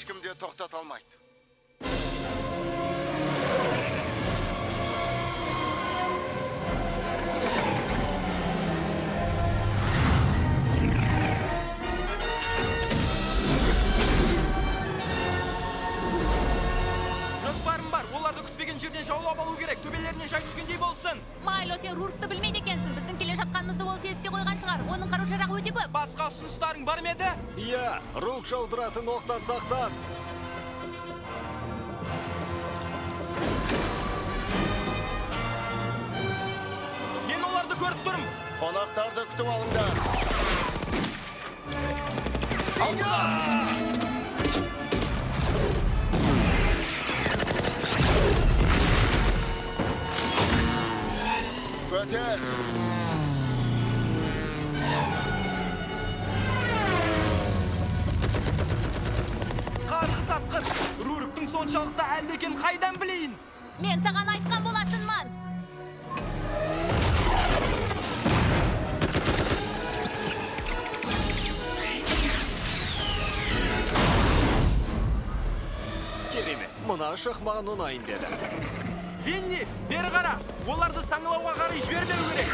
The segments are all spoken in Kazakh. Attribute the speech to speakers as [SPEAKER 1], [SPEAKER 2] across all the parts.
[SPEAKER 1] ешкім де тоқтата алмайды.
[SPEAKER 2] Оларды күтпеген жерден жаулап алу керек. Төбелеріне жай түскендей болсын.
[SPEAKER 3] Майло, сен Руркты білмейді екенсің. Біздің келе жатқанымызды ол сезіп те қойған шығар. Оның қару-жарағы өте көп.
[SPEAKER 2] Басқа ұсыныстарың бар ма еді?
[SPEAKER 4] Иә, Рук жаудыратын оқтан сақтан.
[SPEAKER 2] Мен оларды көріп тұрмын.
[SPEAKER 1] Қонақтарды күтіп алыңдар. Көтер!
[SPEAKER 2] Қарғыс атқыр! Руруктың соншалықты әлді екен қайдан білейін?
[SPEAKER 3] Мен саған айтқан болатынмын.
[SPEAKER 4] Керемет, мұна шықмаған ұнайын деді.
[SPEAKER 2] Винни, бері қара! Оларды саңылауға қарай жібермеу керек!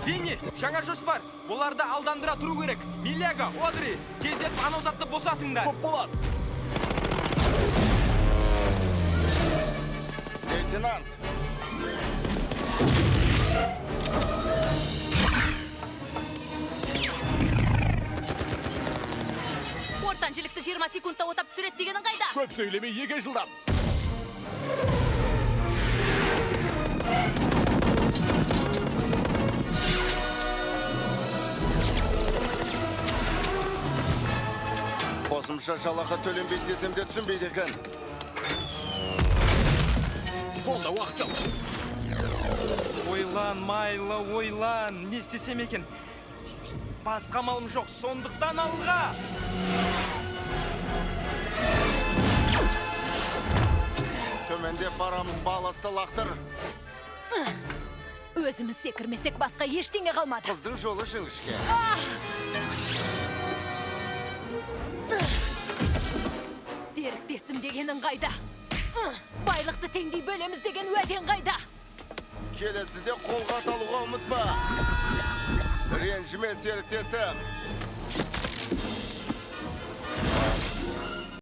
[SPEAKER 2] Винни, жаңа жоспар! Оларды алдандыра тұру керек! Милега, Одри, тездетіп анау затты босатыңдар!
[SPEAKER 4] Көп болады!
[SPEAKER 1] Лейтенант!
[SPEAKER 3] Ортаншылықты 20 секундта отап түсіреді дегенің қайда?
[SPEAKER 4] Көп сөйлемей еге жылдам.
[SPEAKER 1] Қосымша жалақы төленбейді десем де түсінбейді екен.
[SPEAKER 4] Онда уақыт жоқ.
[SPEAKER 2] Ойлан, Майло, ойлан. Не істесем екен? Басқа малым жоқ, сондықтан алға!
[SPEAKER 1] Төмендеп барамыз, баласты лақтыр.
[SPEAKER 3] Өзіміз секірмесек басқа ештеңе қалмады.
[SPEAKER 1] Қыздың жолы жіңішке.
[SPEAKER 3] Серіктесім дегенің қайда? Байлықты теңдей бөлеміз деген уәден қайда?
[SPEAKER 1] Келесіде қолға аталуға ұмытпа. Ренжіме, серіктесім.